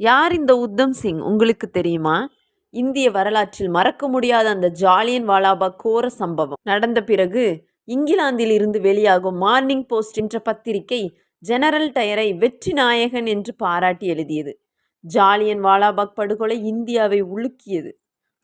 யார் இந்த உத்தம் சிங் உங்களுக்கு தெரியுமா? இந்திய வரலாற்றில் மறக்க முடியாத அந்த ஜாலியன் வாலாபாக் கோர சம்பவம் நடந்த பிறகு இங்கிலாந்தில் இருந்து வெளியாகும் மார்னிங் போஸ்ட் என்ற பத்திரிகை ஜெனரல் டயரை வெற்றி நாயகன் என்று பாராட்டி எழுதியது. ஜாலியன் வாலாபாக் படுகொலை இந்தியாவை உலுக்கியது.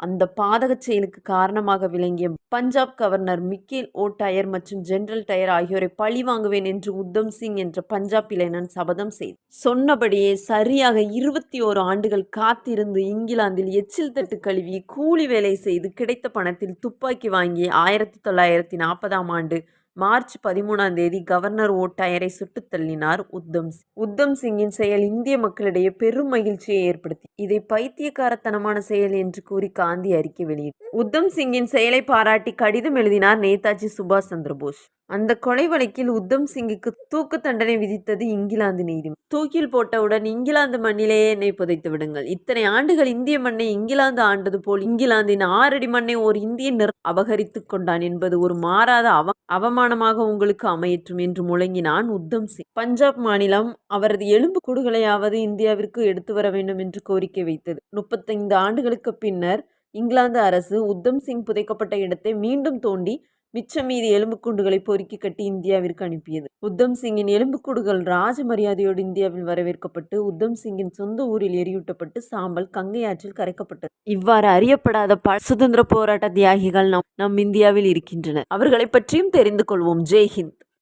அந்த பாதகச் செயலுக்கு காரணமாக விளங்கிய பஞ்சாப் கவர்னர் மிக்கேல் ஓ டயர் மற்றும் ஜெனரல் டயர் ஆகியோரை பழி வாங்குவேன் என்று உத்தம் சிங் என்ற பஞ்சாப் இளைஞன் சபதம் செய்தார். சொன்னபடியே சரியாக 21 ஆண்டுகள் காத்திருந்து இங்கிலாந்தில் எச்சில் தட்டு கழுவி கூலி வேலை செய்து கிடைத்த பணத்தில் துப்பாக்கி வாங்கி 1940ஆம் ஆண்டு மார்ச் 13ஆம் தேதி கவர்னர் ஓ டயரை சுட்டுத் தள்ளினார் உத்தம் சிங். உத்தம் சிங்கின் செயல் இந்திய மக்களிடையே பெரும் மகிழ்ச்சியை ஏற்படுத்தி இதை பைத்தியக்காரத்தனமான செயல் என்று கூறி காந்தி அறிக்கை வெளியிட்டார். உத்தம் சிங்கின் செயலை பாராட்டி கடிதம் எழுதினார் நேதாஜி சுபாஷ் சந்திரபோஸ். அந்த கொலை வழக்கில் உத்தம் சிங்குக்கு தூக்கு தண்டனை விதித்தது இங்கிலாந்து நீதிமன்றம். தூக்கில் போட்டவுடன் இங்கிலாந்து மண்ணிலேயே என்னை புதைத்து விடுங்கள். இத்தனை ஆண்டுகள் இந்திய மண்ணை இங்கிலாந்து ஆண்டது போல் இங்கிலாந்தின் 6 அடி மண்ணை ஓர் இந்தியன் அபகரித்து கொண்டான் என்பது ஒரு மாறாத அவமானமாக உங்களுக்கு அமையற்றும் என்று முழங்கினான் உத்தம் சிங். பஞ்சாப் மாநிலம் அவரது எலும்பு கூடுகளையாவது இந்தியாவிற்கு எடுத்து வர வேண்டும் என்று கோரிக்கை வைத்தது. 35 ஆண்டுகளுக்கு பின்னர் இங்கிலாந்து அரசு உத்தம் சிங் புதைக்கப்பட்ட இடத்தை மீண்டும் தோண்டி மிச்சம் மீதி எலும்புக்கூடுகளை பொறுக்கி கட்டி இந்தியாவிற்கு அனுப்பியது. உத்தம் சிங்கின் எலும்புக்கூடுகள் ராஜ மரியாதையோடு இந்தியாவில் வரவேற்கப்பட்டு உத்தம் சிங்கின் சொந்த ஊரில் எரியூட்டப்பட்டு சாம்பல் கங்கை ஆற்றில் கரைக்கப்பட்டது. இவ்வாறு அறியப்படாத பல சுதந்திர போராட்ட தியாகிகள் நம் இந்தியாவில் இருக்கின்றனர். அவர்களை பற்றியும் தெரிந்து கொள்வோம். ஜெய் ஹிந்த்.